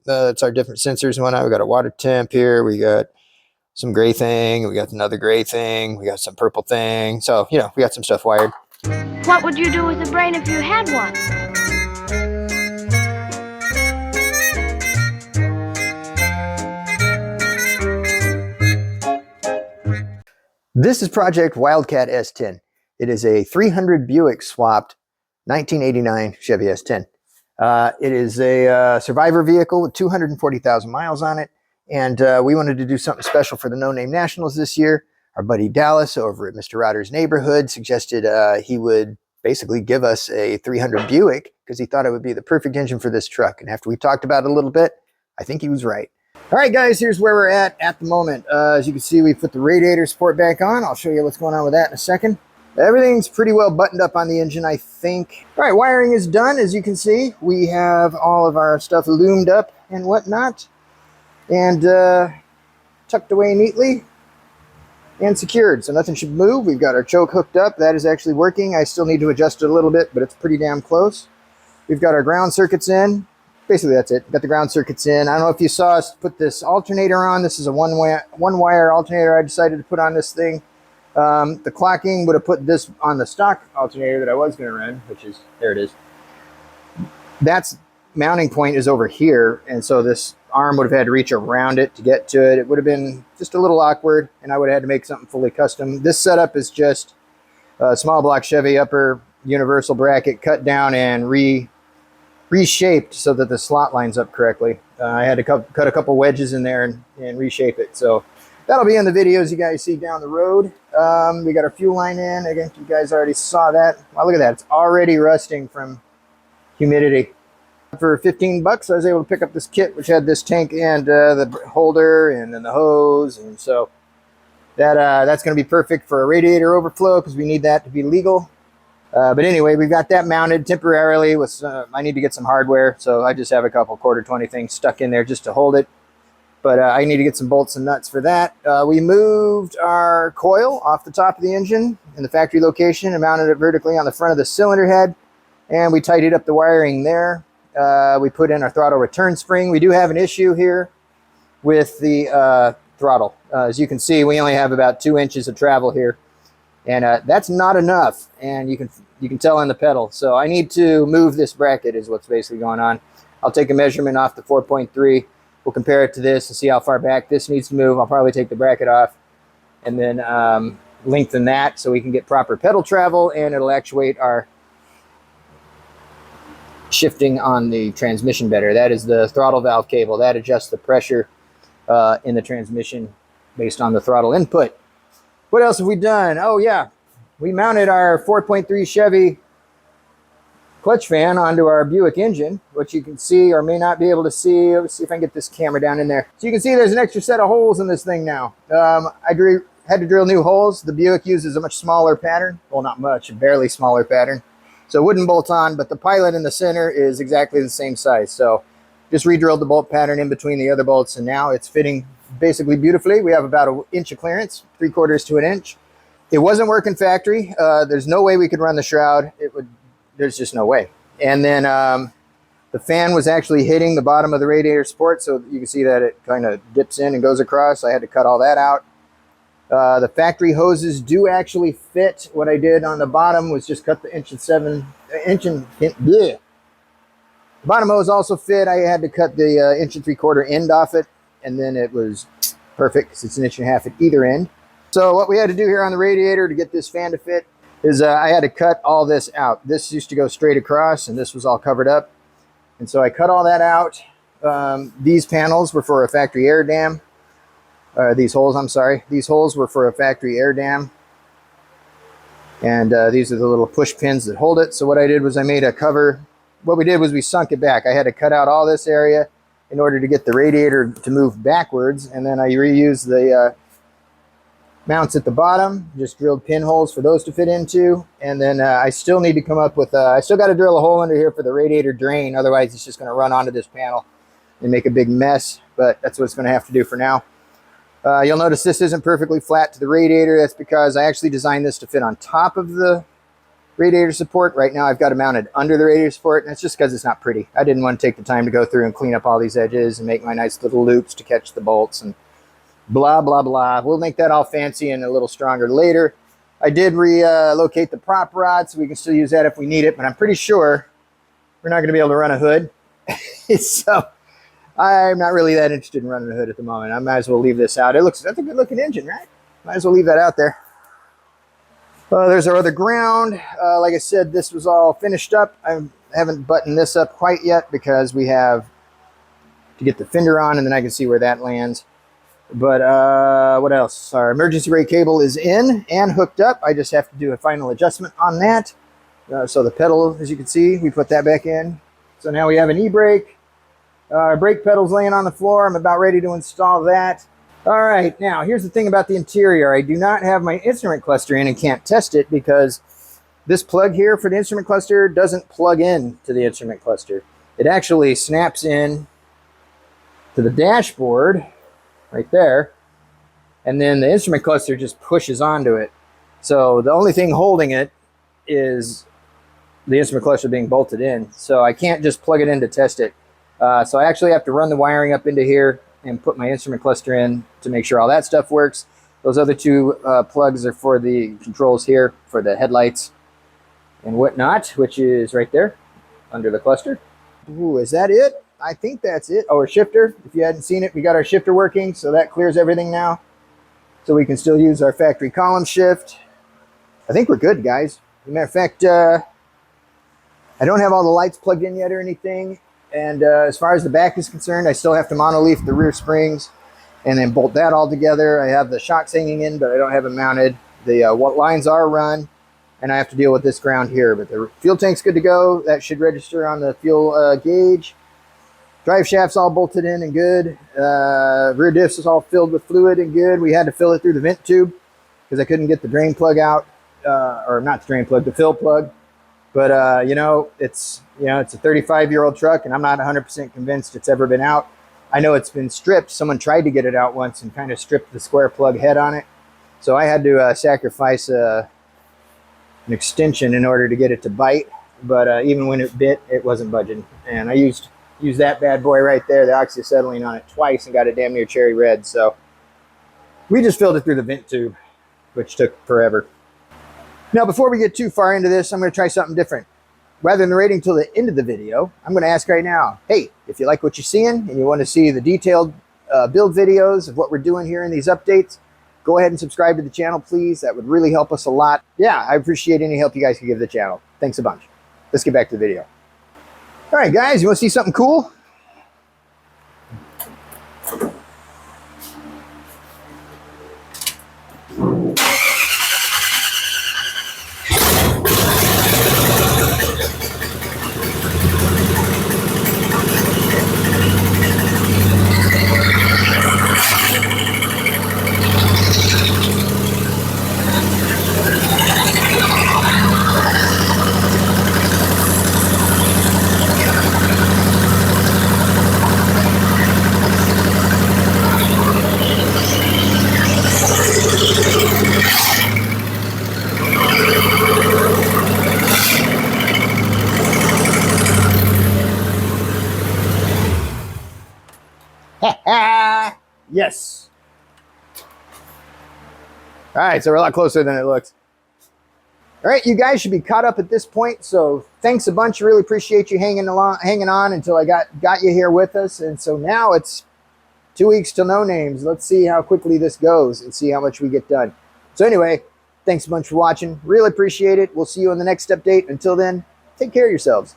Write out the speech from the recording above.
That's our different sensors and whatnot. We got a water temp here. We got some gray thing. We got another gray thing. We got some purple thing. So, you know, we got some stuff wired. What would you do with a brain if you had one? This is Project Wildcat S10. It is a 300 Buick swapped 1989 Chevy S10. It is a survivor vehicle with 240,000 miles on it. And we wanted to do something special for the No Name Nationals this year. Our buddy Dallas over at Mr. Rodder's neighborhood suggested he would basically give us a 300 Buick because he thought it would be the perfect engine for this truck. And after we talked about it a little bit, I think he was right. All right, guys, here's where we're at the moment. As you can see, we put the radiator support back on. I'll show you what's going on with that in a second. Everything's pretty well buttoned up on the engine, I think. All right, wiring is done. As you can see, we have all of our stuff loomed up and whatnot, and tucked away neatly and secured, so nothing should move. We've got our choke hooked up. That is actually working. I still need to adjust it a little bit, but it's pretty damn close. We've got our ground circuits in. Basically, that's it. Got the ground circuits in. I don't know if you saw us put this alternator on. This is a one-wire alternator I decided to put on this thing. The clocking would have put this on the stock alternator that I was going to run, which is, there it is. That's mounting point is over here, and so this arm would have had to reach around it to get to it. It would have been just a little awkward, and I would have had to make something fully custom. This setup is just a small block Chevy upper universal bracket cut down and reshaped so that the slot lines up correctly. I had to cut a couple wedges in there and reshape it. So that'll be in the videos you guys see down the road. We got our fuel line in. Again, you guys already saw that. Wow, look at that. It's already rusting from humidity. For 15 bucks, I was able to pick up this kit, which had this tank and the holder and then the hose. And so that's going to be perfect for a radiator overflow because we need that to be legal. But anyway, we've got that mounted temporarily with I need to get some hardware, so I just have a couple quarter 20 things stuck in there just to hold it. But I need to get some bolts and nuts for that. We moved our coil off the top of the engine in the factory location and mounted it vertically on the front of the cylinder head, and we tidied up the wiring there. We put in our throttle return spring. We do have an issue here with the throttle. As you can see, we only have about 2 inches of travel here. And that's not enough, and you can tell on the pedal. So I need to move this bracket is what's basically going on. I'll take a measurement off the 4.3. We'll compare it to this and see how far back this needs to move. I'll probably take the bracket off and then lengthen that so we can get proper pedal travel, and it'll actuate our shifting on the transmission better. That is the throttle valve cable. That adjusts the pressure in the transmission based on the throttle input. What else have we done? Oh yeah, we mounted our 4.3 Chevy clutch fan onto our Buick engine, which you can see or may not be able to see. Let's see if I can get this camera down in there. So you can see there's an extra set of holes in this thing now. I had to drill new holes. The Buick uses a much smaller pattern. Well, not much, a barely smaller pattern. So it wouldn't bolt on, but the pilot in the center is exactly the same size. So just re-drilled the bolt pattern in between the other bolts, and now it's fitting basically beautifully. We have about 1 inch of clearance, 3/4 to 1 inch. It wasn't working factory. There's no way we could run the shroud. There's just no way. And then the fan was actually hitting the bottom of the radiator support, so you can see that it kind of dips in and goes across. I had to cut all that out. The factory hoses do actually fit. What I did on the bottom was just cut the bleh. Bottom hose also fit. I had to cut the 1 3/4 end off it, and then it was perfect because it's 1.5 inches at either end. So what we had to do here on the radiator to get this fan to fit is I had to cut all this out. This used to go straight across, and this was all covered up. And so I cut all that out. These panels were for a factory air dam. These holes, I'm sorry. These holes were for a factory air dam. And these are the little push pins that hold it. So what I did was I made a cover. What we did was we sunk it back. I had to cut out all this area in order to get the radiator to move backwards. And then I reused the mounts at the bottom, just drilled pinholes for those to fit into. And then I still need to come up with, I still got to drill a hole under here for the radiator drain. Otherwise it's just going to run onto this panel and make a big mess. But that's what it's going to have to do for now. You'll notice this isn't perfectly flat to the radiator. That's because I actually designed this to fit on top of the radiator support. Right now I've got it mounted under the radiator support, and it's just because it's not pretty. I didn't want to take the time to go through and clean up all these edges and make my nice little loops to catch the bolts and blah, blah, blah. We'll make that all fancy and a little stronger later. I did relocate the prop rod, so we can still use that if we need it, but I'm pretty sure we're not going to be able to run a hood. So I'm not really that interested in running a hood at the moment. I might as well leave this out. That's a good looking engine, right? Might as well leave that out there. There's our other ground. Like I said, this was all finished up. I haven't buttoned this up quite yet because we have to get the fender on, and then I can see where that lands. But what else? Our emergency brake cable is in and hooked up. I just have to do a final adjustment on that. So the pedal, as you can see, we put that back in. So now we have an e-brake. Our brake pedal's laying on the floor. I'm about ready to install that. All right, now here's the thing about the interior. I do not have my instrument cluster in and can't test it because this plug here for the instrument cluster doesn't plug in to the instrument cluster. It actually snaps in to the dashboard right there, and then the instrument cluster just pushes onto it. So the only thing holding it is the instrument cluster being bolted in. So I can't just plug it in to test it. So I actually have to run the wiring up into here and put my instrument cluster in to make sure all that stuff works. Those other two plugs are for the controls here for the headlights and whatnot, which is right there under the cluster. Ooh, is that it? I think that's it. Oh, our shifter. If you hadn't seen it, we got our shifter working, so that clears everything now. So we can still use our factory column shift. I think we're good, guys. As a matter of fact, I don't have all the lights plugged in yet or anything. And as far as the back is concerned, I still have to monoleaf the rear springs and then bolt that all together. I have the shocks hanging in, but I don't have them mounted. The lines are run, and I have to deal with this ground here. But the fuel tank's good to go. That should register on the fuel gauge. Drive shaft's all bolted in and good. Rear diffs is all filled with fluid and good. We had to fill it through the vent tube because I couldn't get the drain plug out, or not the drain plug, the fill plug. But it's a 35-year-old truck, and I'm not 100% convinced it's ever been out. I know it's been stripped. Someone tried to get it out once and kind of stripped the square plug head on it. So I had to sacrifice an extension in order to get it to bite. But even when it bit, it wasn't budging. And I used that bad boy right there, the oxyacetylene on it twice, and got it damn near cherry red. So we just filled it through the vent tube, which took forever. Now, before we get too far into this, I'm going to try something different. Rather than waiting until the end of the video, I'm going to ask right now, hey, if you like what you're seeing and you want to see the detailed build videos of what we're doing here in these updates, go ahead and subscribe to the channel, please. That would really help us a lot. Yeah, I appreciate any help you guys can give the channel. Thanks a bunch. Let's get back to the video. All right, guys, you want to see something cool? Yes. All right, so we're a lot closer than it looks. All right, you guys should be caught up at this point, so thanks a bunch. Really appreciate you hanging on until I got you here with us. And so now it's 2 weeks till no names. Let's see how quickly this goes and see how much we get done. So anyway, thanks a bunch for watching. Really appreciate it. We'll see you in the next update. Until then, take care of yourselves.